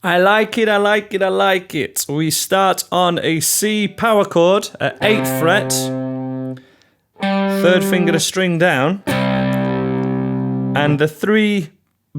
I like it, I like it, I like it. We start on a C power chord at 8th fret, 3rd finger to string down, and the 3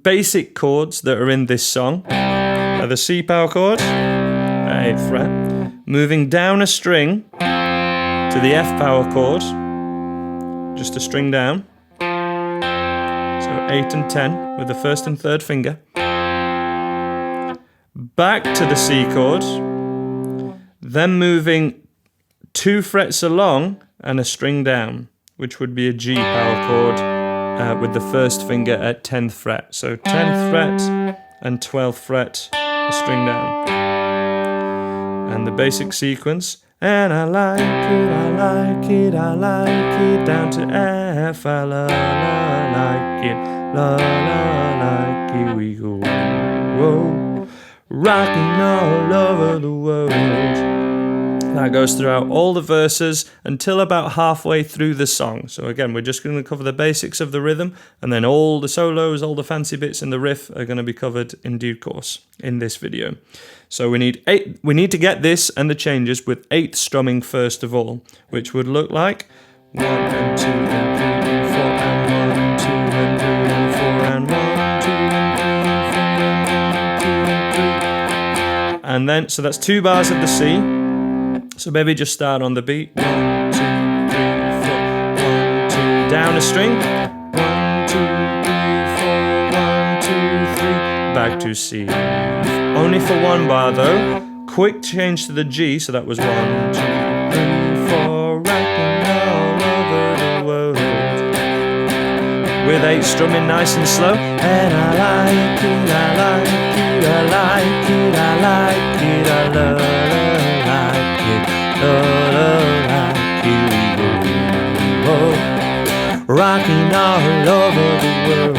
basic chords that are in this song are the C power chord at 8th fret, moving down a string to the F power chord, just a string down, so 8 and 10 with the 1st and 3rd finger, back to the C chord, then moving 2 frets along and a string down, which would be a G power chord with the 1st finger at 10th fret. So 10th fret and 12th fret, a string down. And the basic sequence, and I like it, I like it, I like it, down to F, I la la like it, la la like it, we go, whoa, rocking all over the world. That goes throughout all the verses until about halfway through the song. So again, we're just going to cover the basics of the rhythm, and then all the solos, all the fancy bits in the riff are going to be covered in due course in this video. So we need to get this and the changes with 8th strumming first of all, which would look like 1 and 2 and 3 and 4 and 1, 2 and 3 and 4 and 1, 2 and 3 and 2 and 3. And then, so that's 2 bars of the C. So maybe just start on the beat. 1, 2, 3, 4. 1, 2, down a string. 1, 2, 3, 4. 1, 2, 3. Back to C. Only for 1 bar though. Quick change to the G. So that was 1, 2, 3, 4. Rocking all over the world. With 8 strumming nice and slow. And I like it, I like it, I like it, I like it, I love it. Rocking all over the world.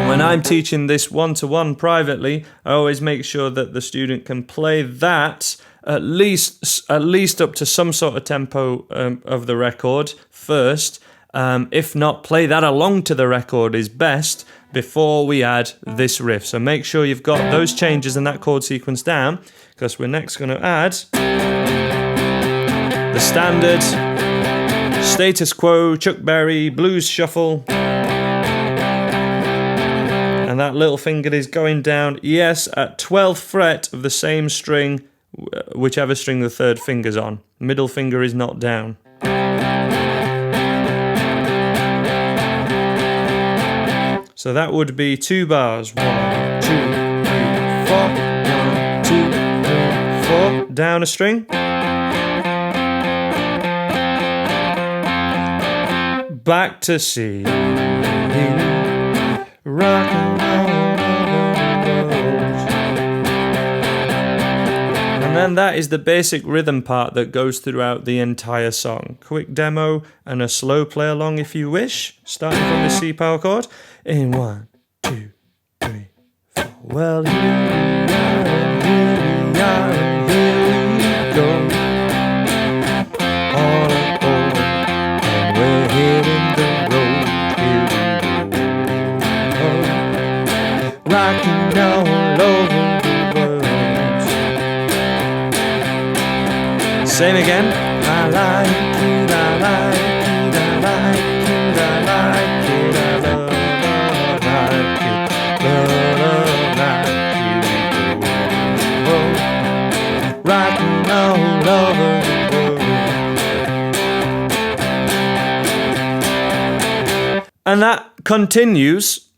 When I'm teaching this one-to-one privately, I always make sure that the student can play that at least up to some sort of tempo of the record first. If not, play that along to the record is best before we add this riff. So make sure you've got those changes and that chord sequence down, because we're next going to add the standard status quo Chuck Berry blues shuffle. And that little finger is going down, yes, at 12th fret of the same string, whichever string the 3rd finger's on. Middle finger is not down. So that would be 2 bars. 1, 2, 3, 4. 1, 2, 3, 4. Down a string. Back to C. Rocking all over the world. And then that is the basic rhythm part that goes throughout the entire song. Quick demo and a slow play along if you wish. Starting from the C power chord. In 1, 2, 3, 4. Well, here we are, and here we go. All aboard, and we're hitting the road. Here we go. Rocking all over the world. Same again. I like it, I like it, I like it, I like it, I love it. Rocking all over the world. And that continues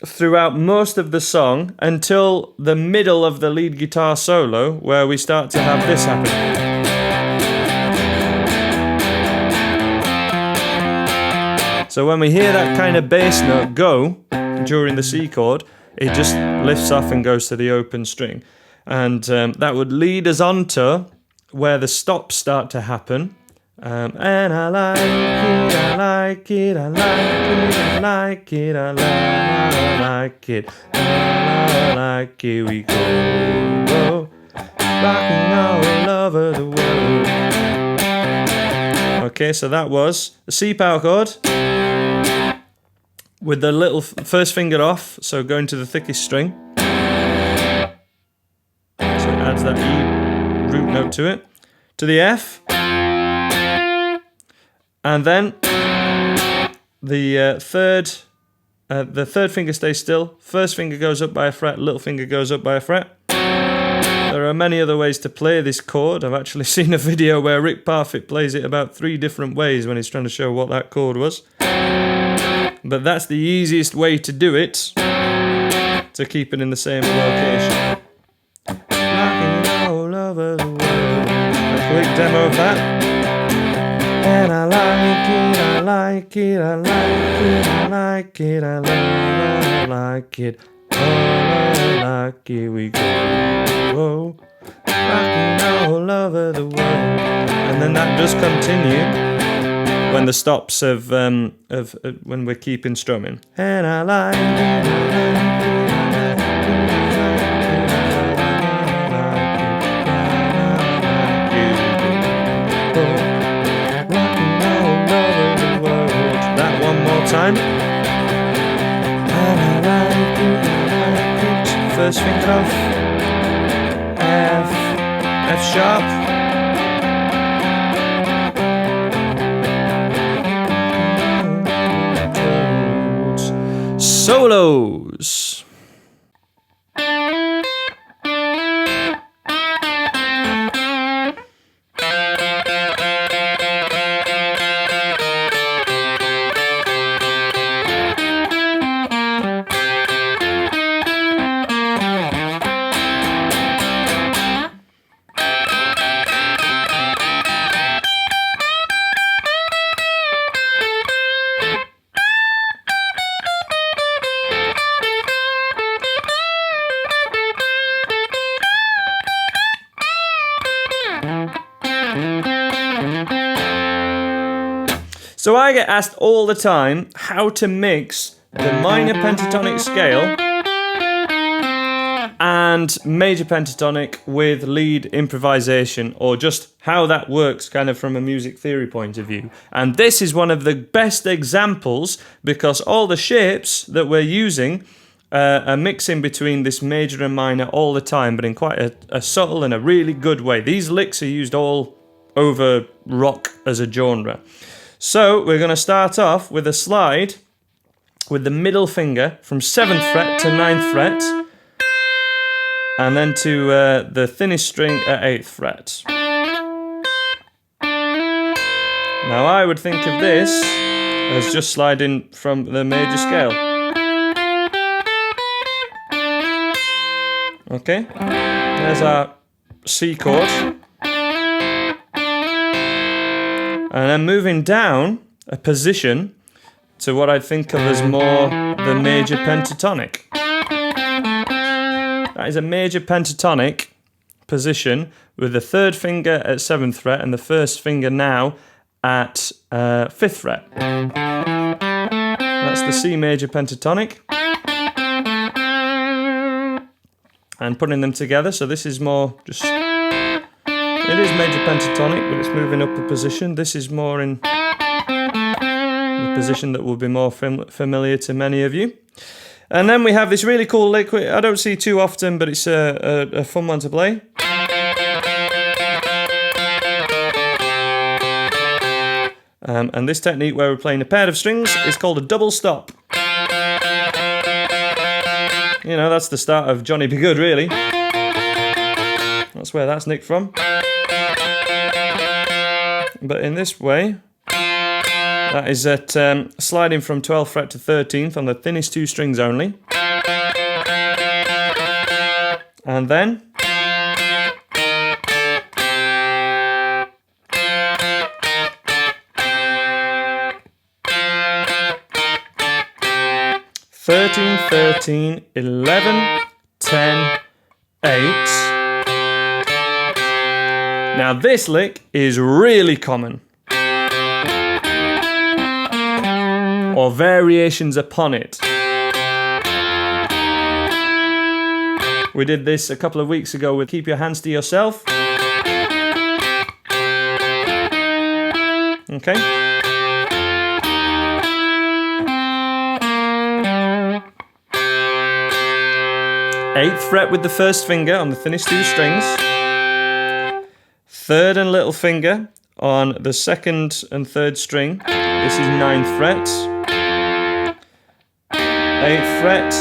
throughout most of the song until the middle of the lead guitar solo, where we start to have this happen. So when we hear that kind of bass note go during the C chord, it just lifts off and goes to the open string. And that would lead us on to where the stops start to happen. And I like it, I like it, I like it, I like it, I like it, I like it, we go, rocking all over the world. Okay, so that was the C power chord with the little first finger off, so going to the thickest string. to it, to the F, and then the third finger stays still, first finger goes up by a fret, little finger goes up by a fret. There are many other ways to play this chord. I've actually seen a video where Rick Parfitt plays it about 3 different ways when he's trying to show what that chord was. But that's the easiest way to do it, to keep it in the same location. Rockin' all over the world. A quick demo of that. And I like it, I like it, I like it, I like it, I like it. Oh, I like it, we go. Whoa. Rockin' all over the world. And then that does continue when the stops of when we're keeping strumming. And I like it, time. And I like it. First finger off. F sharp. Solos. So I get asked all the time how to mix the minor pentatonic scale and major pentatonic with lead improvisation, or just how that works kind of from a music theory point of view. And this is one of the best examples, because all the shapes that we're using are mixing between this major and minor all the time, but in quite a subtle and a really good way. These licks are used all over rock as a genre. So we're going to start off with a slide with the middle finger from 7th fret to 9th fret, and then to the thinnest string at 8th fret. Now I would think of this as just sliding from the major scale. Okay, there's our C chord. And then moving down a position to what I think of as more the major pentatonic. That is a major pentatonic position with the 3rd finger at 7th fret and the 1st finger now at 5th fret. That's the C major pentatonic. And putting them together, so this is more just... It is major pentatonic, but it's moving up a position. This is more in the position that will be more familiar to many of you. And then we have this really cool lick, I don't see too often, but it's a fun one to play. And this technique where we're playing a pair of strings is called a double stop. You know, that's the start of Johnny B. Good, really. That's where that's nicked from. But in this way, that is at sliding from 12th fret to 13th on the thinnest 2 strings only. And then (13, 13, 11, 10, 8). Now this lick is really common, or variations upon it. We did this a couple of weeks ago with Keep Your Hands to Yourself. Okay. Eighth fret with the 1st finger on the thinnest 2 strings. third and little finger on the second and third string. This is 9th fret. 8th fret.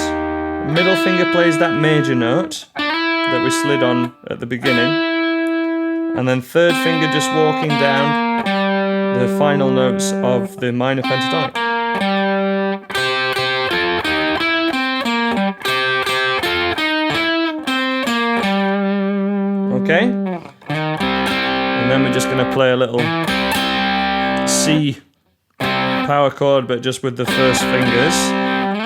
Middle finger plays that major note that we slid on at the beginning. And then third finger just walking down the final notes of the minor pentatonic. Okay? And then we're just going to play a little C power chord, but just with the first fingers,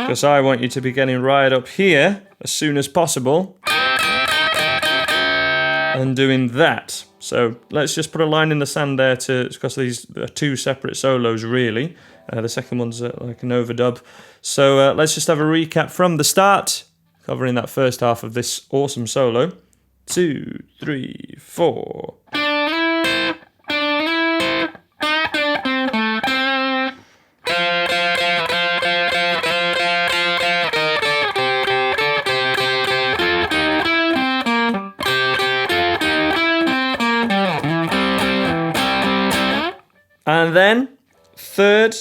because I want you to be getting right up here as soon as possible and doing that. So let's just put a line in the sand there, because these are two separate solos really. The second one's like an overdub. So let's just have a recap from the start, covering that first half of this awesome solo. 2, 3, 4. And then third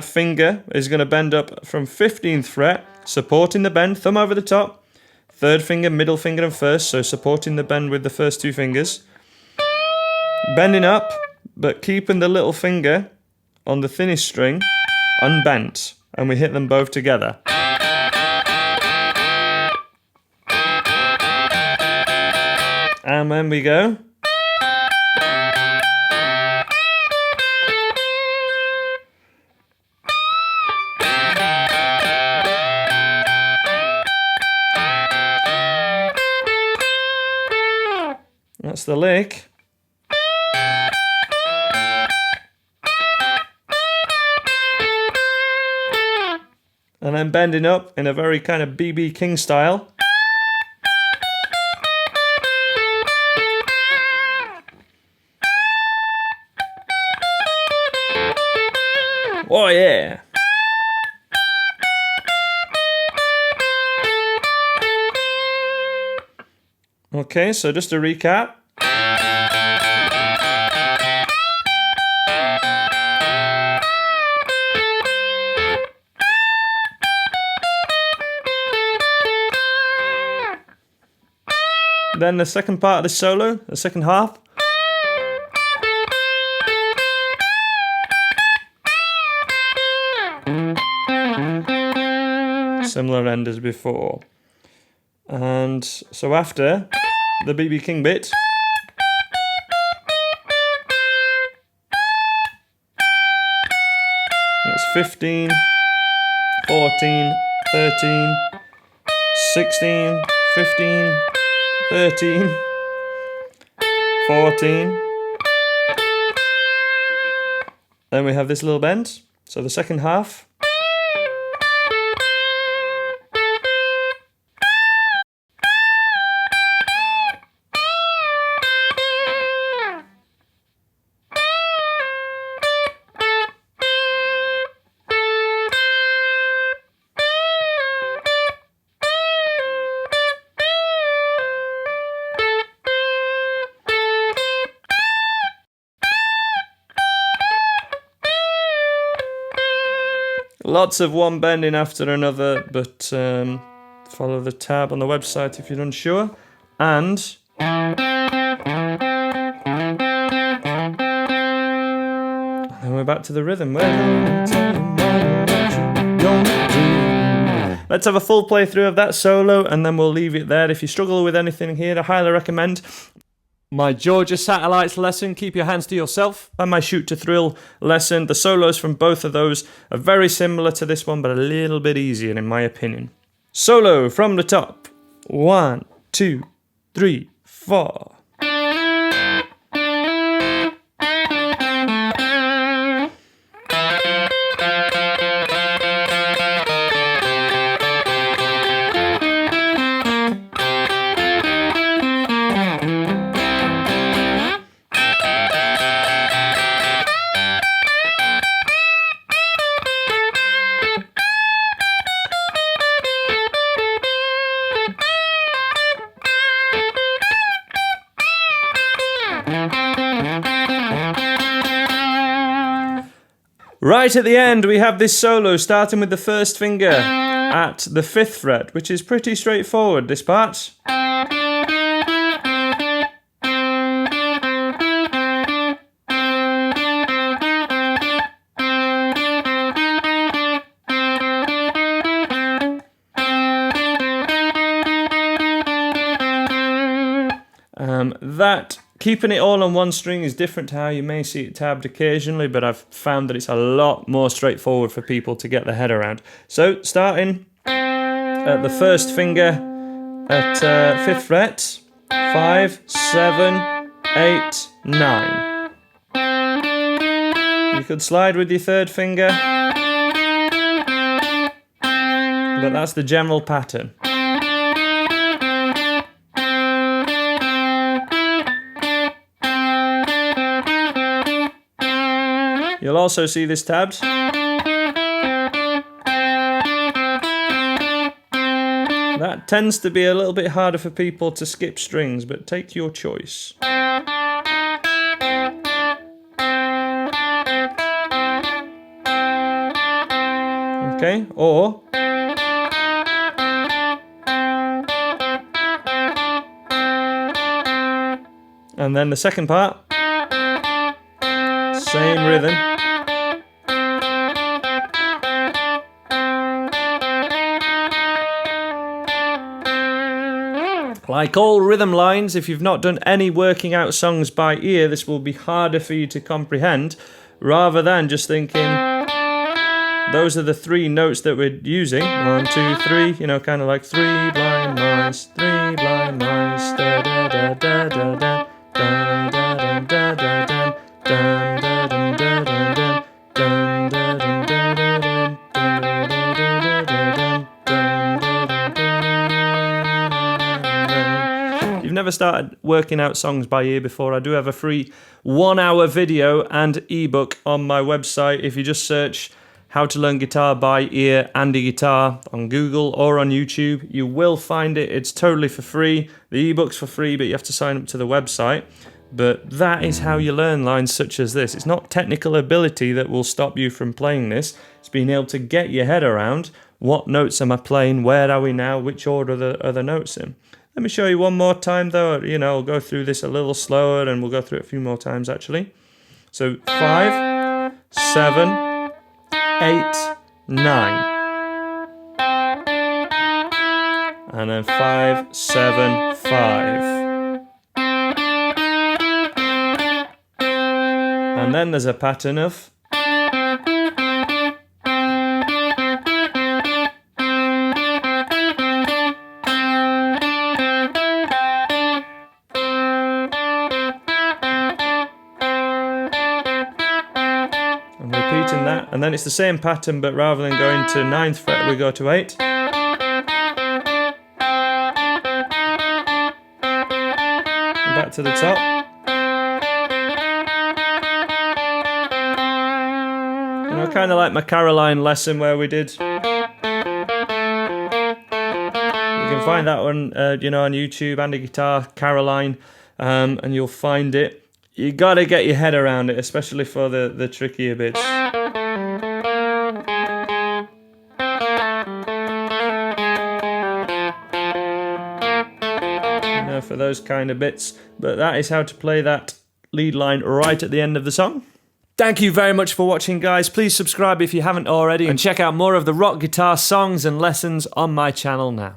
finger is going to bend up from 15th fret, supporting the bend, thumb over the top. Third finger, middle finger and first, so supporting the bend with the first two fingers. Bending up, but keeping the little finger on the thinnest string unbent. And we hit them both together. And then we go. That's the lick. And then bending up in a very kind of B.B. King style. Oh yeah! Okay, so just a recap. Then the second part of the solo, the second half. Similar end as before. And so after the B.B. King bit, it's 15, 14, 13, 16, 15, 13, 14. Then we have this little bend. So the second half. Lots of one bending after another, but follow the tab on the website if you're unsure. And then we're back to the rhythm. Let's have a full playthrough of that solo, and then we'll leave it there. If you struggle with anything here, I highly recommend my Georgia Satellites lesson, Keep Your Hands to Yourself, and my Shoot to Thrill lesson. The solos from both of those are very similar to this one, but a little bit easier in my opinion. Solo from the top. 1, 2, 3, 4. Right at the end, we have this solo starting with the first finger at the 5th fret, which is pretty straightforward, this part. Keeping it all on one string is different to how you may see it tabbed occasionally, but I've found that it's a lot more straightforward for people to get their head around. So, starting at the first finger at 5th fret, 5, 7, 8, 9. You could slide with your 3rd finger, but that's the general pattern. You'll also see this tabbed. That tends to be a little bit harder for people to skip strings, but take your choice. Okay, or and then the second part, same rhythm. Like all rhythm lines, if you've not done any working out songs by ear, this will be harder for you to comprehend, rather than just thinking, those are the 3 notes that we're using. 1, 2, 3, you know, kind of like 3 blind mice, 3 blind mice, da da da da da da, da da da da da da, dun dun dun dun dun dun, dun dun dun dun dun, dun dun dun dun. You've never started working out songs by ear before, I do have a free 1-hour video and ebook on my website. If you just search How to Learn Guitar by Ear, Andy Guitar on Google or on YouTube, you will find it. It's totally for free. The ebook's for free, but you have to sign up to the website. But that is how you learn lines such as this. It's not technical ability that will stop you from playing this. It's being able to get your head around what notes am I playing, where are we now, which order are the notes in. Let me show you one more time though. You know, I'll go through this a little slower and we'll go through it a few more times actually. So 5, 7, 8, 9. And then 5, 7, 5. And then there's a pattern of and repeating that, and then it's the same pattern, but rather than going to 9th fret we go to 8. And back to the top. You know, kind of like my Caroline lesson where we did. You can find that one, you know, on YouTube, Andy Guitar, Caroline, and you'll find it. You got to get your head around it, especially for the trickier bits. You know, for those kind of bits. But that is how to play that lead line right at the end of the song. Thank you very much for watching, guys. Please subscribe if you haven't already, and check out more of the rock guitar songs and lessons on my channel now.